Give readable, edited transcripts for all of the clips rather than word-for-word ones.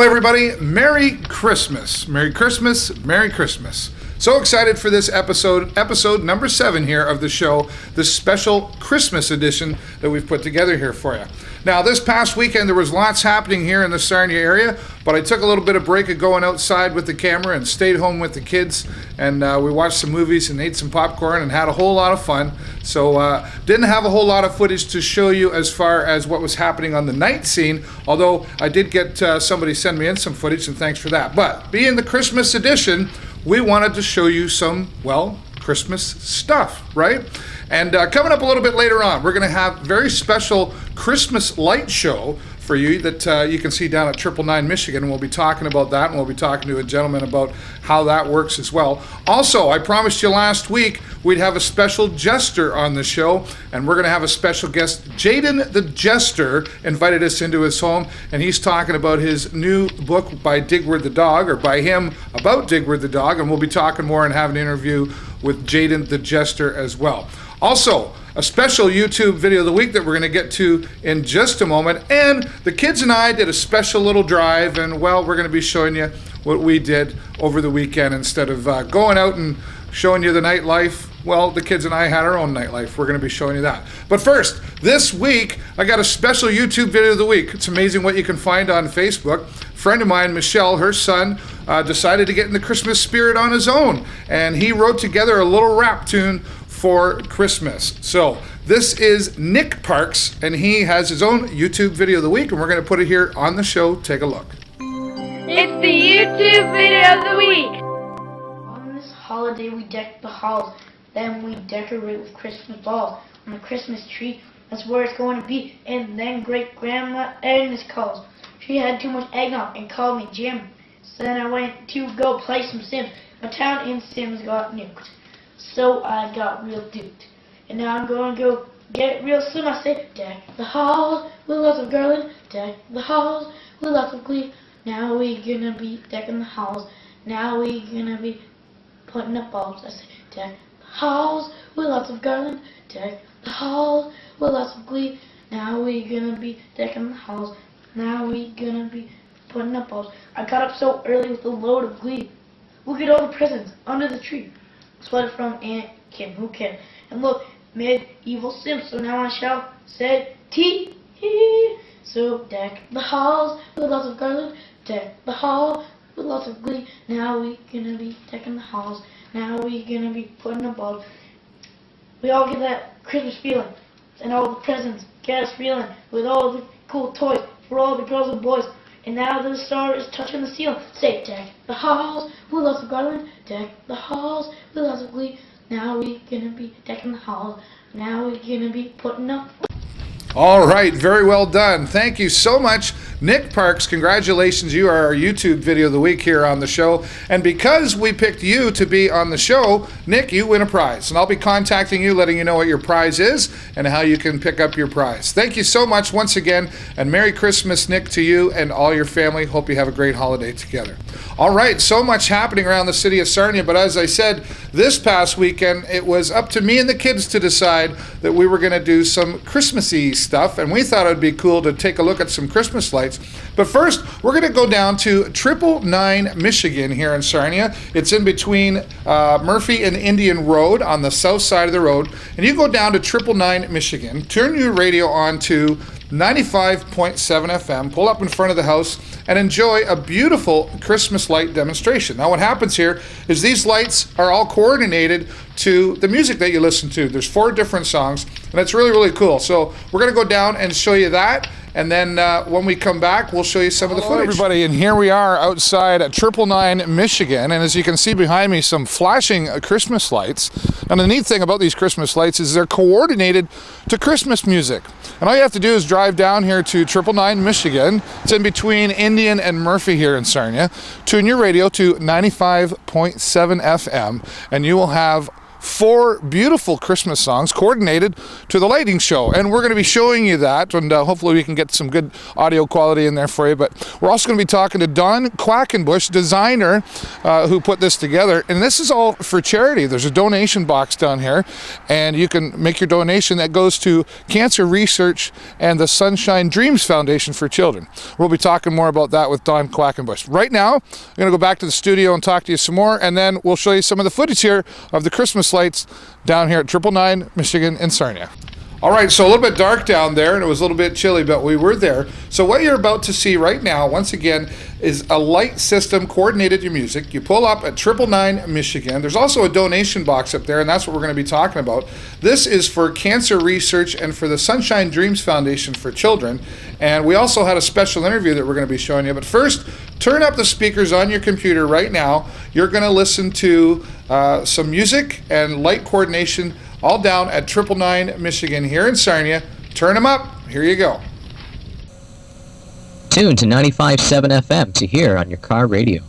everybody. Merry Christmas. Merry Christmas. Merry Christmas. So excited for this episode number 7 here of the show, this special Christmas edition that we've put together here for you. Now, this past weekend, there was lots happening here in the Sarnia area, but I took a little bit of break of going outside with the camera and stayed home with the kids, and we watched some movies and ate some popcorn and had a whole lot of fun. So didn't have a whole lot of footage to show you as far as what was happening on the night scene, although I did get somebody send me in some footage, and thanks for that. But being the Christmas edition, we wanted to show you some, well, Christmas stuff, right? And coming up a little bit later on, we're going to have a very special Christmas light show for you that you can see down at 999 Michigan, and we'll be talking about that, and we'll be talking to a gentleman about how that works as well. Also, I promised you last week we'd have a special jester on the show, and we're going to have a special guest. Jayden the Jester invited us into his home, and he's talking about his new book by Digward the dog, or by him about Digward the dog, and we'll be talking more and having an interview with Jayden the Jester as well. Also, a special YouTube video of the week that we're going to get to in just a moment. And the kids and I did a special little drive, and well, we're going to be showing you what we did over the weekend instead of going out and showing you the nightlife. Well, the kids and I had our own nightlife. We're going to be showing you that. But first, this week, I got a special YouTube video of the week. It's amazing what you can find on Facebook. A friend of mine, Michelle, her son, decided to get in the Christmas spirit on his own, and he wrote together a little rap tune for Christmas. So this is Nick Parks, and he has his own YouTube video of the week, and we're going to put it here on the show. Take a look. It's the YouTube video of the week. On this holiday, we deck the halls. Then we decorate with Christmas balls. On the Christmas tree, that's where it's going to be. And then Great Grandma Agnes calls. She had too much eggnog and called me Jim. So then I went to go play some Sims. My town in Sims got nuked. So I got real duped. And now I'm going to go get real soon. I say, deck the halls with lots of garland. Deck the halls with lots of glee. Now we gonna be decking the halls. Now we gonna be putting up bulbs. I say, deck the halls with lots of garland. Deck the halls with lots of glee. Now we gonna be decking the halls. Now we gonna be putting up bulbs. I got up so early with a load of glee. Look at all the presents under the tree. Sweater from Aunt Kim, who can? And look, medieval Sims, so now I shall say tea. So deck the halls with lots of garland, deck the hall with lots of glee. Now we gonna be decking the halls, now we gonna be putting a bulb. We all get that Christmas feeling, and all the presents get us feeling, with all the cool toys for all the girls and boys. And now the star is touching the ceiling. Say, deck the halls with lots of garland. Deck the halls with lots of glee. Now we gonna be decking the halls. Now we gonna be putting up. All right, very well done. Thank you so much, Nick Parks. Congratulations, you are our YouTube video of the week here on the show. And because we picked you to be on the show, Nick, you win a prize. And I'll be contacting you, letting you know what your prize is and how you can pick up your prize. Thank you so much once again, and Merry Christmas, Nick, to you and all your family. Hope you have a great holiday together. All right, so much happening around the city of Sarnia, but as I said, this past weekend, it was up to me and the kids to decide that we were going to do some Christmassy stuff, and we thought it would be cool to take a look at some Christmas lights. But first, we're going to go down to 999 Michigan here in Sarnia. It's in between Murphy and Indian Road on the south side of the road. And you go down to 999 Michigan, turn your radio on to 95.7 FM, pull up in front of the house, and enjoy a beautiful Christmas light demonstration. Now what happens here is these lights are all coordinated to the music that you listen to. There's 4 different songs, and it's really, really cool. So we're going to go down and show you that. And then when we come back, we'll show you some of the footage. Everybody, and here we are outside at 999 Michigan, and as you can see behind me, some flashing Christmas lights. And the neat thing about these Christmas lights is they're coordinated to Christmas music. And all you have to do is drive down here to 999 Michigan. It's in between Indian and Murphy here in Sarnia. Tune your radio to 95.7 FM, and you will have 4 beautiful Christmas songs coordinated to the lighting show. And we're going to be showing you that, and hopefully we can get some good audio quality in there for you. But we're also going to be talking to Don Quackenbush, designer, who put this together. And this is all for charity. There's a donation box down here, and you can make your donation that goes to Cancer Research and the Sunshine Dreams Foundation for Children. We'll be talking more about that with Don Quackenbush. Right now, I'm going to go back to the studio and talk to you some more, and then we'll show you some of the footage here of the Christmas lights down here at 999 Michigan in Sarnia. All right, so a little bit dark down there, and it was a little bit chilly, but we were there. So what you're about to see right now, once again, is a light system coordinated your music. You pull up at 999 Michigan. There's also a donation box up there, and that's what we're going to be talking about. This is for Cancer Research and for the Sunshine Dreams Foundation for Children. And we also had a special interview that we're going to be showing you. But first, turn up the speakers on your computer right now. You're going to listen to some music and light coordination all down at 999 Michigan here in Sarnia. Turn them up. Here you go. Tune to 95.7 FM to hear on your car radio.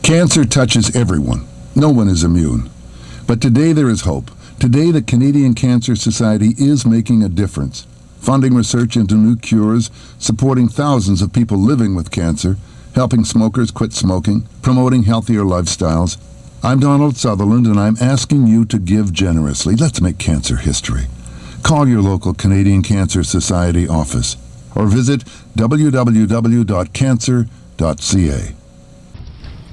Cancer touches everyone. No one is immune. But today there is hope. Today the Canadian Cancer Society is making a difference, funding research into new cures, supporting thousands of people living with cancer, helping smokers quit smoking, promoting healthier lifestyles. I'm Donald Sutherland, and I'm asking you to give generously. Let's make cancer history. Call your local Canadian Cancer Society office or visit www.cancer.ca.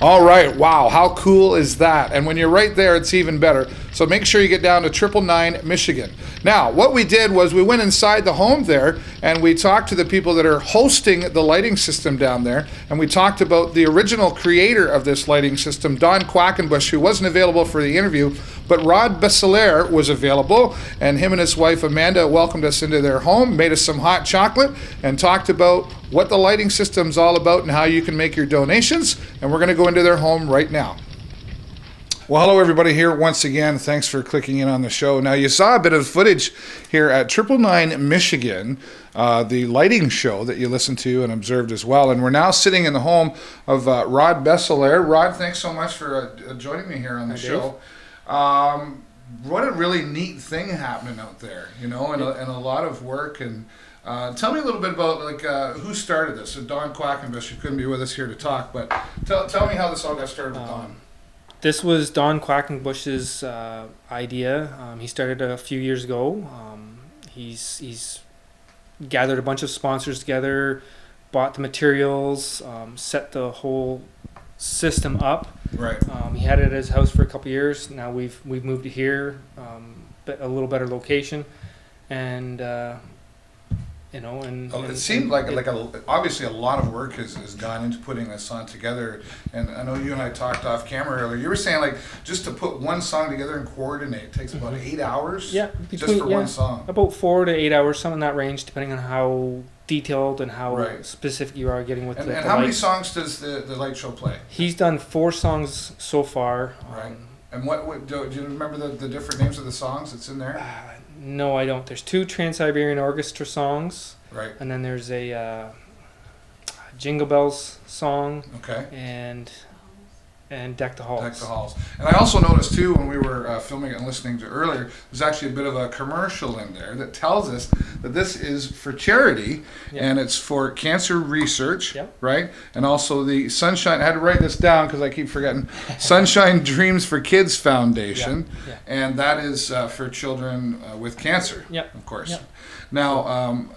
All right, wow, how cool is that? And when you're right there, it's even better. So make sure you get down to 999 Michigan. Now, what we did was we went inside the home there and we talked to the people that are hosting the lighting system down there. And we talked about the original creator of this lighting system, Don Quackenbush, who wasn't available for the interview, but Rod Besselaire was available. And him and his wife, Amanda, welcomed us into their home, made us some hot chocolate, and talked about what the lighting system's all about and how you can make your donations. And we're going to go into their home right now. Well, hello everybody here once again. Thanks for clicking in on the show. Now, you saw a bit of footage here at 999 Michigan, the lighting show that you listened to and observed as well. And we're now sitting in the home of Rod Besselaire. Rod, thanks so much for joining me here on the show. What a really neat thing happening out there, you know, and a lot of work. And tell me a little bit about who started this. So Don Quackenbush, who couldn't be with us here to talk, but tell me how this all got started with Don. This was Don Quackenbush's idea. He started a few years ago. He's gathered a bunch of sponsors together, bought the materials, set the whole system up. Right. He had it at his house for a couple years. Now we've moved to here, but a little better location, and you know, it seemed like obviously a lot of work has gone into putting this song together. And I know you and I talked off camera earlier. You were saying just to put one song together and coordinate takes about 8 hours. Yeah, just for one song. About 4 to 8 hours, something in that range, depending on how detailed and how specific you are getting with the And how many songs does the light show play? He's done 4 songs so far. Right. And what do you remember the different names of the songs that's in there? No, I don't. There's 2 Trans-Siberian Orchestra songs. Right. And then there's a Jingle Bells song. Okay. And Deck the Halls. Deck the Halls. And I also noticed too when we were filming it and listening to earlier, there's actually a bit of a commercial in there that tells us that this is for charity and it's for cancer research, right? And also the Sunshine, I had to write this down because I keep forgetting, Sunshine Dreams for Kids Foundation, and that is for children with cancer, of course. Now,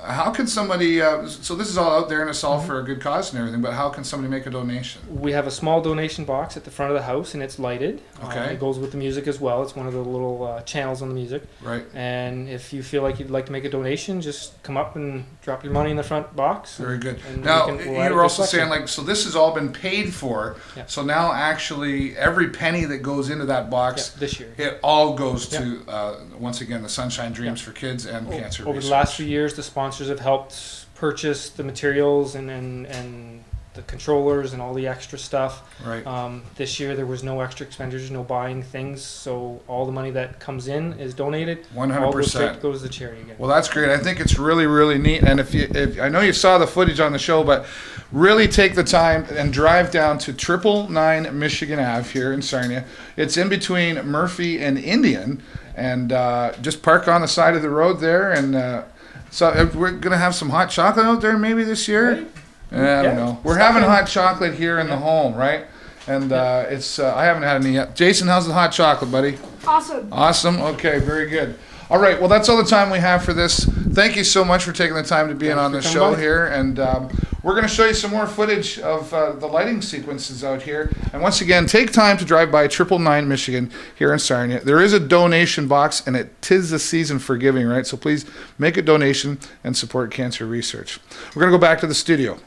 how can somebody, so this is all out there and it's all for a good cause and everything, but how can somebody make a donation? We have a small donation box at the front of the house and it's lighted. Okay. It goes with the music as well. It's one of the little channels on the music. Right. And if you feel like you'd like to make a donation, just come up and drop your money in the front box. Very good. Now, you were also saying, so this has all been paid for, so now actually every penny that goes into that box, this year, it all goes to, once again, the Sunshine Dreams for Kids and cancer research. Over the last few years, the sponsors have helped purchase the materials and the controllers and all the extra stuff. Right. This year there was no extra expenditures, no buying things, so all the money that comes in is donated. 100%. All goes straight goes to charity again. Well, that's great. I think it's really, really neat. And if I know you saw the footage on the show, but really take the time and drive down to 999 Michigan Ave here in Sarnia. It's in between Murphy and Indian, and just park on the side of the road there. And so we're gonna have some hot chocolate out there maybe this year. Right. I don't know. We're having hot chocolate here in the home, right? And it's I haven't had any yet. Jason, how's the hot chocolate, buddy? Awesome. Awesome. Okay, very good. All right. Well, that's all the time we have for this. Thank you so much for taking the time to be on the show here. And we're going to show you some more footage of the lighting sequences out here. And once again, take time to drive by 999 Michigan here in Sarnia. There is a donation box, and it tis the season for giving, right? So please make a donation and support cancer research. We're going to go back to the studio.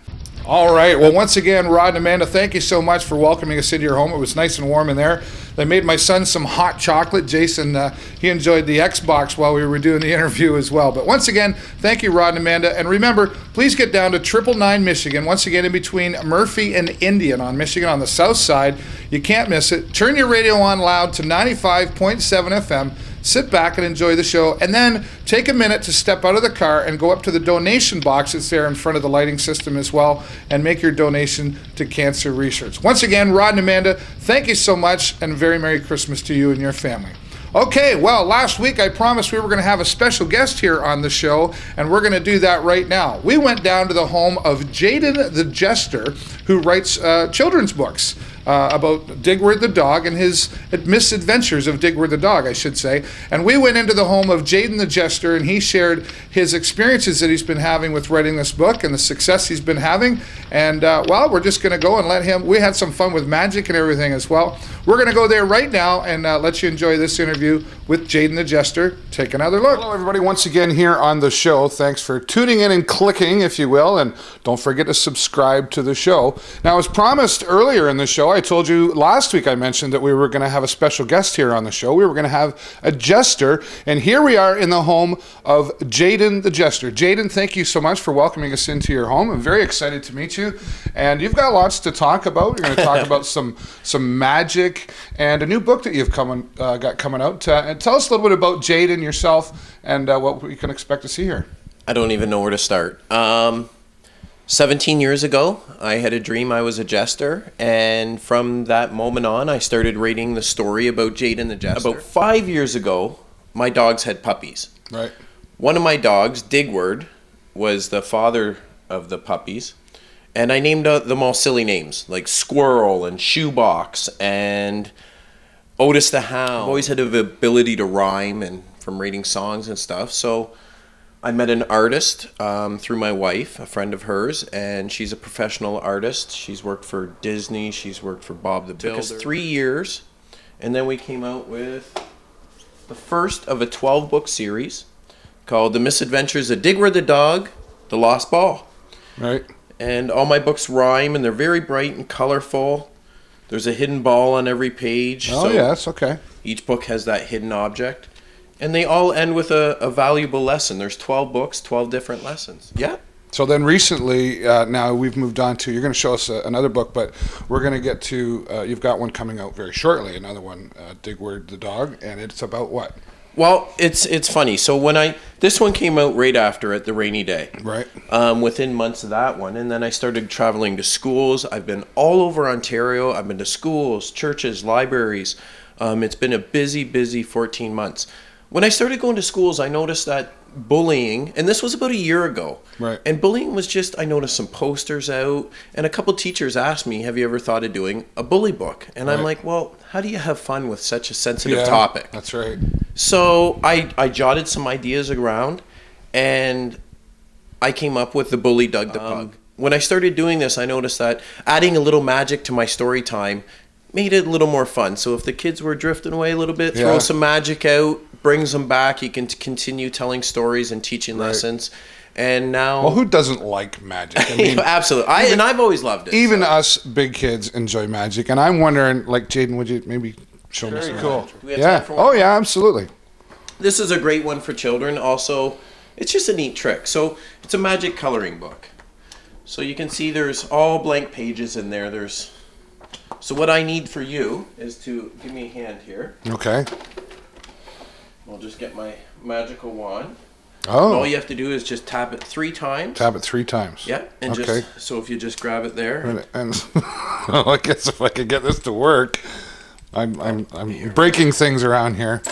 All right. Well, once again, Rod and Amanda, thank you so much for welcoming us into your home. It was nice and warm in there. They made my son some hot chocolate. Jason, he enjoyed the Xbox while we were doing the interview as well. But once again, thank you, Rod and Amanda. And remember, please get down to 999 Michigan, once again in between Murphy and Indian on Michigan on the south side. You can't miss it. Turn your radio on loud to 95.7 FM. Sit back and enjoy the show, and then take a minute to step out of the car and go up to the donation box that's there in front of the lighting system as well, and make your donation to cancer research. Once again, Rod and Amanda, thank you so much, and very Merry Christmas to you and your family. Okay, well, last week I promised we were going to have a special guest here on the show, and we're going to do that right now. We went down to the home of Jayden the Jester, who writes children's books. about Digward the dog and his misadventures of Digward the dog, I should say. And we went into the home of Jayden the Jester, and he shared his experiences that he's been having with writing this book and the success he's been having. And, well, we're just going to go and let him. We had some fun with magic and everything as well. We're going to go there right now and let you enjoy this interview with Jayden the Jester. Take another look. Hello, everybody, once again here on the show. Thanks for tuning in and clicking, if you will, and don't forget to subscribe to the show. Now, as promised earlier in the show, I told you last week I mentioned that we were going to have a special guest here on the show. We were going to have a jester, and here we are in the home of Jayden the Jester. Jayden, thank you so much for welcoming us into your home. I'm very excited to meet you, and you've got lots to talk about. You're going to talk about some magic and a new book that you've got coming out. And tell us a little bit about Jayden yourself and what we can expect to see here. I don't even know where to start. 17 years ago, I had a dream I was a jester, and from that moment on, I started writing the story about Jayden the Jester. About 5 years ago, my dogs had puppies. Right. One of my dogs, Digward, was the father of the puppies, and I named them all silly names, like Squirrel and Shoebox and Otis the Hound. I've always had the ability to rhyme and from reading songs and stuff, so I met an artist through my wife, a friend of hers, and she's a professional artist. She's worked for Disney, she's worked for Bob the Builder. It took us 3 years, and then we came out with the first of a 12-book series called The Misadventures of Digward the Dog, The Lost Ball. Right. And all my books rhyme, and they're very bright and colorful. There's a hidden ball on every page. Oh, yes, okay. Each book has that hidden object. And they all end with a valuable lesson. There's 12 books, 12 different lessons. Yeah. So then recently, now we've moved on to, you're going to show us another book, but we're going to get to, you've got one coming out very shortly, another one, Digward the Dog, and it's about what? Well, it's funny. So this one came out right after it, The Rainy Day. Right. Within months of that one. And then I started traveling to schools. I've been all over Ontario. I've been to schools, churches, libraries. It's been a busy 14 months. When I started going to schools, I noticed that bullying, and this was about a year ago. Right. And bullying was just, I noticed some posters out, and a couple teachers asked me, have you ever thought of doing a bully book? And I'm like, well, how do you have fun with such a sensitive topic? That's right. So I jotted some ideas around, and I came up with The Bully Dug the Pug. When I started doing this, I noticed that adding a little magic to my story time made it a little more fun. So if the kids were drifting away a little bit, throw some magic out, brings them back. You can continue telling stories and teaching lessons. And now, well, who doesn't like magic? I mean, absolutely. I've always loved it. Even us big kids enjoy magic, and I'm wondering, like, Jayden, would you maybe show me some? Cool. Do we have time for one? Oh yeah, absolutely. This is a great one for children. Also, it's just a neat trick. So it's a magic coloring book. So you can see there's all blank pages in there. So what I need for you is to give me a hand here. Okay. I'll just get my magical wand. Oh. And all you have to do is just tap it 3 times. Tap it 3 times. Yeah. And so if you just grab it there. And well, I guess if I could get this to work, I'm breaking things around here.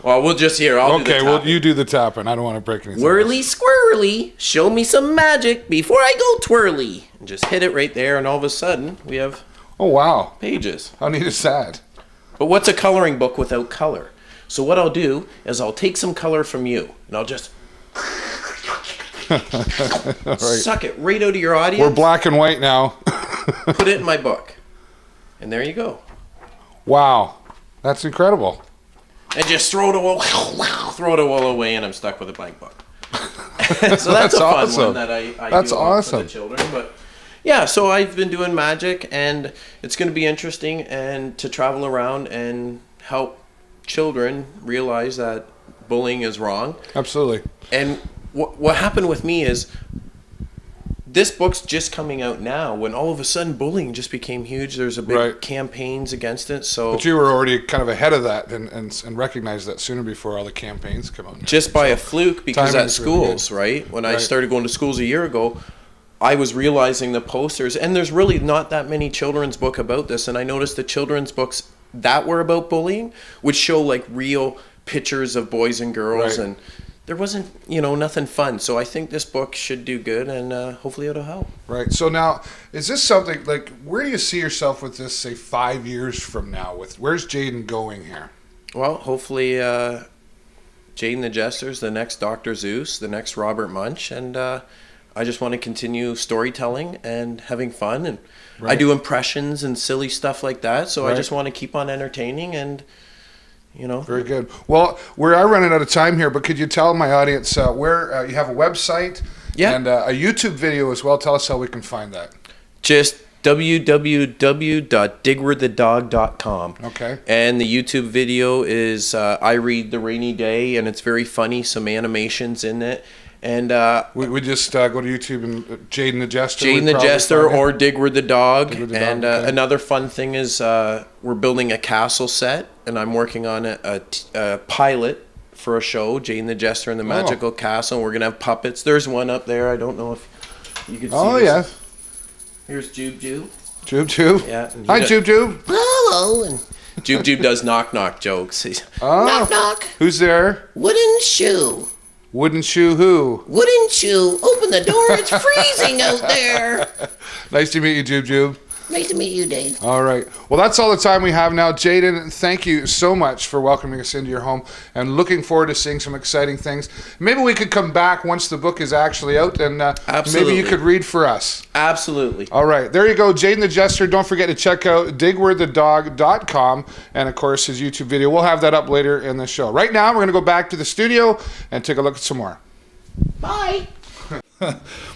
Well, we'll just I'll do the tapping. Well, you do the tapping. I don't want to break anything. Whirly squirrely, show me some magic before I go twirly. And just hit it right there, and all of a sudden we have. Oh wow! Pages. How neat is that? But what's a coloring book without color? So what I'll do is I'll take some color from you, and I'll just suck it right out of your audience. We're black and white now. Put it in my book, and there you go. Wow, that's incredible. And just throw it all away, and I'm stuck with a blank book. So that's a fun awesome. one that I that's do awesome. For the children. But yeah, so I've been doing magic, and it's going to be interesting and to travel around and help children realize that bullying is wrong. Absolutely. And what happened with me is this book's just coming out now when all of a sudden bullying just became huge. There's a big campaigns against it. So but you were already kind of ahead of that and recognized that sooner before all the campaigns come out. Just by a fluke, because at schools, really right? When I started going to schools a year ago, I was realizing the posters, and there's really not that many children's book about this, and I noticed the children's books that were about bullying would show like real pictures of boys and girls, and there wasn't, nothing fun. So I think this book should do good, and hopefully it'll help. Right. So now, is this something like, where do you see yourself with this, say, 5 years from now? Where's Jayden going here? Well, hopefully Jayden the Jester is the next Dr. Zeus, the next Robert Munch, and I just want to continue storytelling and having fun, and I do impressions and silly stuff like that, so I just want to keep on entertaining and, Very good. Well, we are running out of time here, but could you tell my audience where you have a website and a YouTube video as well? Tell us how we can find that. Just www.digwardthedog.com. Okay. And the YouTube video is I Read the Rainy Day, and it's very funny, some animations in it. And we just go to YouTube and Jayden the Jester. Jayden the Jester or Digward the Dog. And okay. Another fun thing is we're building a castle set, and I'm working on a pilot for a show, Jayden the Jester and the Magical Castle. And we're going to have puppets. There's one up there. I don't know if you can see this. Yeah. Here's Jube Jube. Jube Jube? Yeah. Hi, Jube Jube. Hello. And Jube Jube does knock knock jokes. He's, knock knock. Who's there? Wooden shoe. Wooden shoe who? Wooden shoe. Open the door. It's freezing out there. Nice to meet you, Jube Jube. Nice to meet you, Dave. All right. Well, that's all the time we have now. Jayden, thank you so much for welcoming us into your home and looking forward to seeing some exciting things. Maybe we could come back once the book is actually out and maybe you could read for us. Absolutely. All right. There you go. Jayden the Jester. Don't forget to check out digwardthedog.com and, of course, his YouTube video. We'll have that up later in the show. Right now, we're going to go back to the studio and take a look at some more. Bye.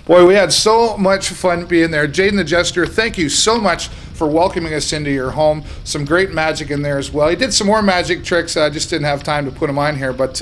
Boy, we had so much fun being there. Jayden the Jester, thank you so much for welcoming us into your home. Some great magic in there as well. He did some more magic tricks. I just didn't have time to put them on here, but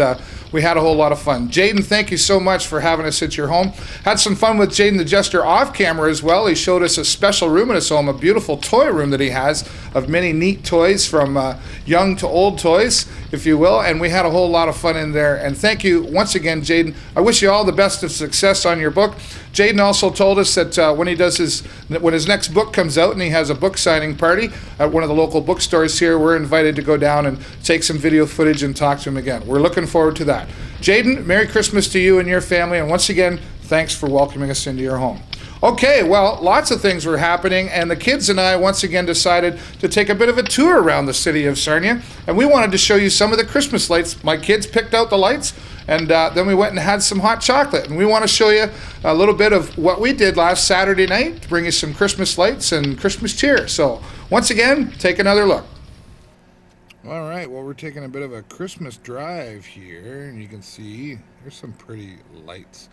we had a whole lot of fun. Jayden, thank you so much for having us at your home. Had some fun with Jayden the Jester off camera as well. He showed us a special room in his home, a beautiful toy room that he has of many neat toys from young to old toys, if you will, and we had a whole lot of fun in there. And thank you once again, Jayden. I wish you all the best of success on your book. Jayden also told us that when his next book comes out and he has a book signing party at one of the local bookstores here, we're invited to go down and take some video footage and talk to him again. We're looking forward to that. Jayden, Merry Christmas to you and your family, and once again, thanks for welcoming us into your home. Okay, well, lots of things were happening, and the kids and I once again decided to take a bit of a tour around the city of Sarnia, and we wanted to show you some of the Christmas lights. My kids picked out the lights, and then we went and had some hot chocolate, and we want to show you a little bit of what we did last Saturday night to bring you some Christmas lights and Christmas cheer. So, once again, take another look. All right, well, we're taking a bit of a Christmas drive here, and you can see there's some pretty lights.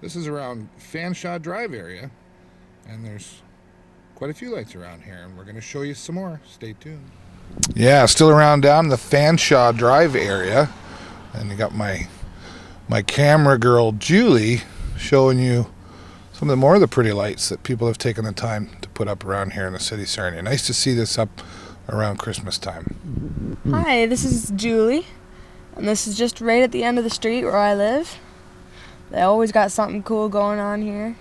This is around Fanshawe Drive area, and there's quite a few lights around here, and we're going to show you some more. Stay tuned. Yeah, still around down the Fanshawe Drive area, and you got my camera girl, Julie, showing you some of the more of the pretty lights that people have taken the time to put up around here in the city of Sarnia. Nice to see this up around Christmas time. Hi, this is Julie, and this is just right at the end of the street where I live. They always got something cool going on here.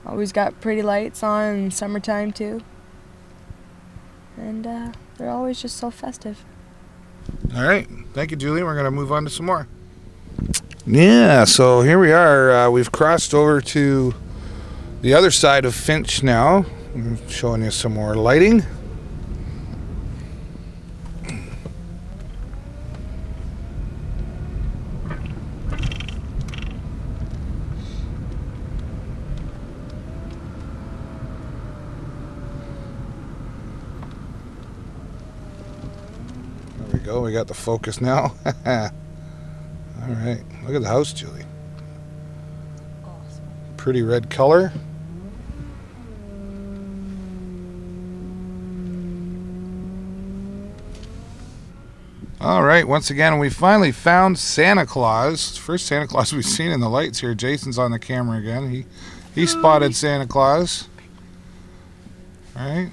Always got pretty lights on in summertime too. And they're always just so festive. All right. Thank you, Julie. We're going to move on to some more. Yeah, so here we are. We've crossed over to the other side of Finch now. I'm showing you some more lighting. Go, we got the focus now. All right, look at the house, Julie. Awesome. Pretty red color. All right, once again, we finally found Santa Claus. First Santa Claus we've seen in the lights here. Jason's on the camera again. He spotted Santa Claus. All right.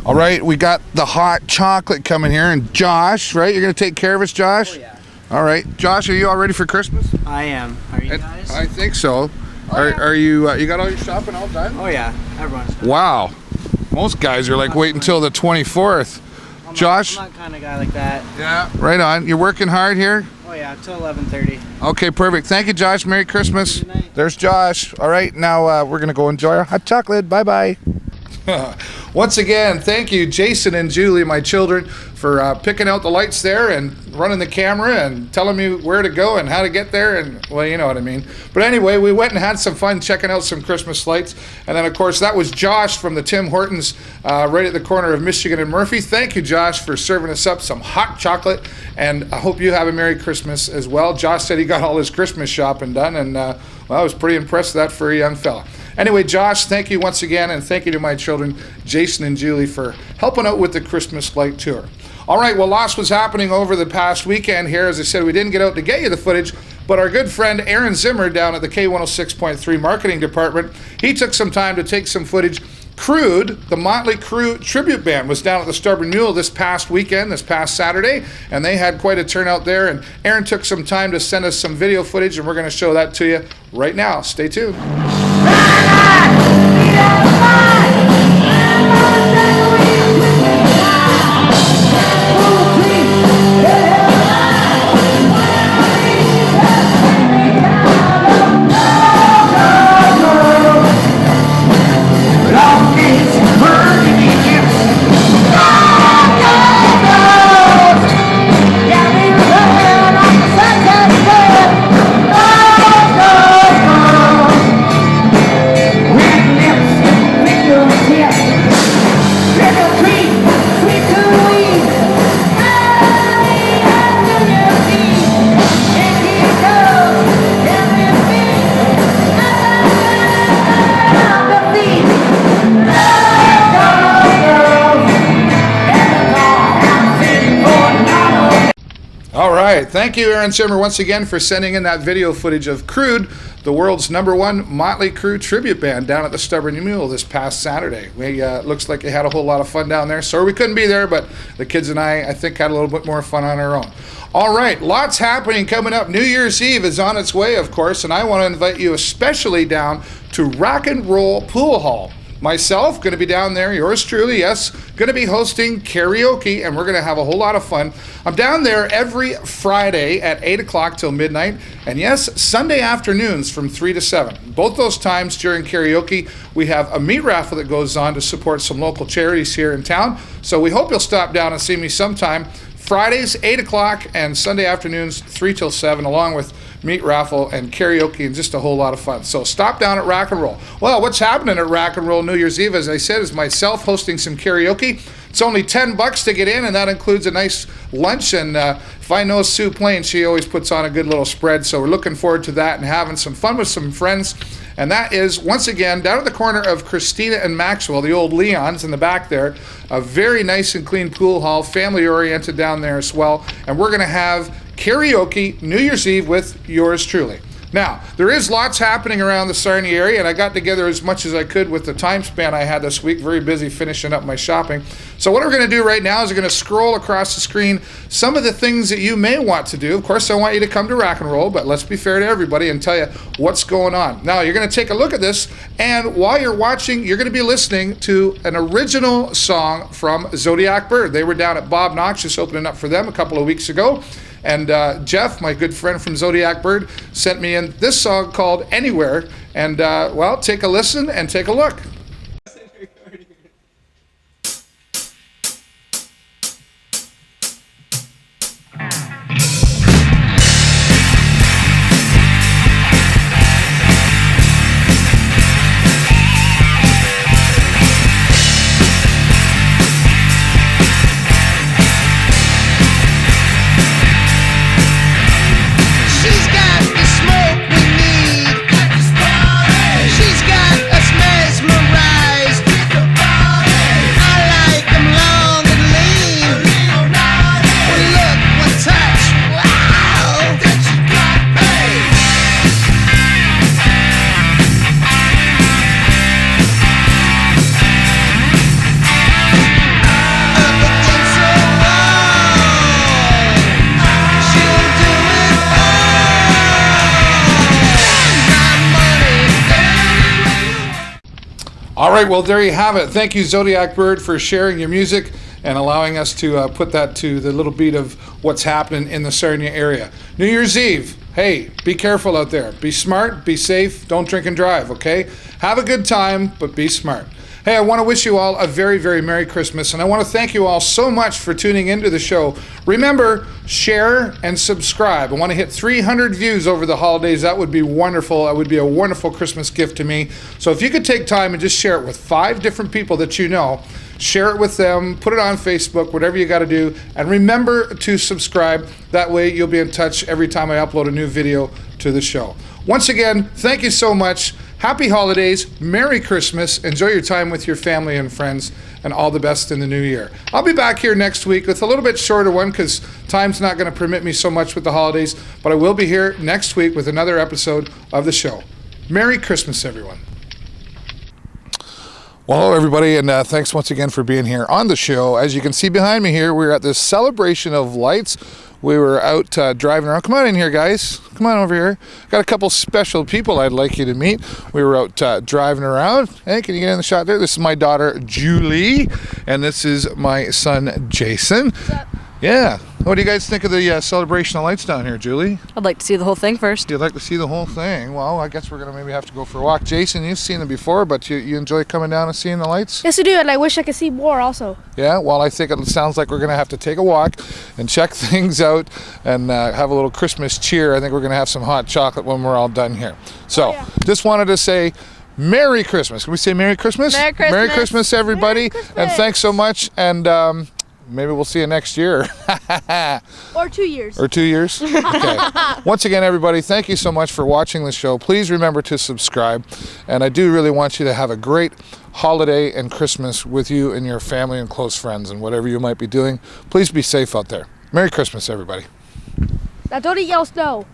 All right, we got the hot chocolate coming here, and Josh, right? You're going to take care of us, Josh? Oh, yeah. All right. Josh, are you all ready for Christmas? I am. Are you guys? I think so. Are you, you got all your shopping all done? Oh, yeah. Everyone's done. Wow. Most guys are like, wait until the 24th. Josh? I'm not kind of guy like that. Yeah. Right on. You're working hard here? Oh, Oh yeah, till 11:30. Okay, perfect. Thank you, Josh. Merry Christmas. Good night. There's Josh. All right, now we're going to go enjoy our hot chocolate. Bye-bye. Once again, thank you, Jason and Julie, my children, for picking out the lights there and running the camera and telling me where to go and how to get there, and well, you know what I mean. But anyway, we went and had some fun checking out some Christmas lights, and then of course that was Josh from the Tim Hortons right at the corner of Michigan and Murphy. Thank you, Josh, for serving us up some hot chocolate, and I hope you have a Merry Christmas as well. Josh said he got all his Christmas shopping done, and well, I was pretty impressed with that for a young fella. Anyway, Josh, thank you once again, and thank you to my children, Jason and Julie, for helping out with the Christmas light tour. All right, well, lots was happening over the past weekend here. As I said, we didn't get out to get you the footage, but our good friend Aaron Zimmer down at the K106.3 marketing department, he took some time to take some footage. Crude, the Motley Crue tribute band, was down at the Stubborn Mule this past weekend, this past Saturday, and they had quite a turnout there, and Aaron took some time to send us some video footage, and we're going to show that to you right now. Stay tuned. Thank you, Aaron Zimmer, once again for sending in that video footage of Crude, the world's #1 Motley Crue tribute band, down at the Stubborn Mule this past Saturday. We looks like they had a whole lot of fun down there. Sorry we couldn't be there, but the kids and I think, had a little bit more fun on our own. All right, lots happening coming up. New Year's Eve is on its way, of course, and I want to invite you especially down to Rock and Roll Pool Hall. Myself, going to be down there, yours truly, yes, going to be hosting karaoke, and we're going to have a whole lot of fun. I'm down there every Friday at 8 o'clock till midnight, and yes, Sunday afternoons from 3 to 7. Both those times during karaoke, we have a meat raffle that goes on to support some local charities here in town, so we hope you'll stop down and see me sometime. Fridays, 8 o'clock, and Sunday afternoons, 3 till 7, along with meat raffle and karaoke and just a whole lot of fun. So stop down at Rock and Roll. Well, what's happening at Rock and Roll New Year's Eve, as I said, is myself hosting some karaoke. It's only $10 to get in, and that includes a nice lunch. And if I know Sue Plain, she always puts on a good little spread. So we're looking forward to that and having some fun with some friends. And that is, once again, down at the corner of Christina and Maxwell, the old Leon's in the back there. A very nice and clean pool hall, family-oriented down there as well. And we're going to have karaoke New Year's Eve with yours truly. Now, there is lots happening around the Sarnia area, and I got together as much as I could with the time span I had this week. Very busy finishing up my shopping. So what we're going to do right now is we're going to scroll across the screen some of the things that you may want to do. Of course, I want you to come to Rock and Roll, but let's be fair to everybody and tell you what's going on. Now, you're going to take a look at this, and while you're watching, you're going to be listening to an original song from Zodiac Bird. They were down at Bob Knox, just opening up for them a couple of weeks ago. And Jeff, my good friend from Zodiac Bird, sent me in this song called Anywhere. And, well, take a listen and take a look. All right, well, there you have it. Thank you, Zodiac Bird, for sharing your music and allowing us to put that to the little beat of what's happening in the Sarnia area. New Year's Eve, hey, be careful out there. Be smart, be safe, don't drink and drive, okay? Have a good time, but be smart. Hey, I want to wish you all a very, very Merry Christmas, and I want to thank you all so much for tuning into the show. Remember, share and subscribe. I want to hit 300 views over the holidays. That would be wonderful. That would be a wonderful Christmas gift to me. So if you could take time and just share it with 5 different people that you know, share it with them, put it on Facebook, whatever you got to do, and remember to subscribe. That way you'll be in touch every time I upload a new video to the show. Once again, thank you so much. Happy holidays, Merry Christmas, enjoy your time with your family and friends, and all the best in the new year. I'll be back here next week with a little bit shorter one because time's not going to permit me so much with the holidays, but I will be here next week with another episode of the show. Merry Christmas, everyone. Well, hello, everybody, and thanks once again for being here on the show. As you can see behind me here, we're at this celebration of lights. We were out driving around. Come on in here, guys. Come on over here. Got a couple special people I'd like you to meet. We were out driving around. Hey, can you get in the shot there? This is my daughter, Julie, and this is my son, Jason. What's up? Yeah. What do you guys think of the celebration of lights down here, Julie? I'd like to see the whole thing first. You'd like to see the whole thing? Well, I guess we're going to maybe have to go for a walk. Jason, you've seen them before, but you enjoy coming down and seeing the lights? Yes, I do, and I wish I could see more also. Yeah, well, I think it sounds like we're going to have to take a walk and check things out and have a little Christmas cheer. I think we're going to have some hot chocolate when we're all done here. So, just wanted to say Merry Christmas. Can we say Merry Christmas? Merry Christmas. Merry Christmas, everybody. Merry Christmas. And thanks so much. And maybe we'll see you next year. Or 2 years. Or 2 years? Okay. Once again, everybody, thank you so much for watching the show. Please remember to subscribe. And I do really want you to have a great holiday and Christmas with you and your family and close friends and whatever you might be doing. Please be safe out there. Merry Christmas, everybody. Now don't eat yellow snow.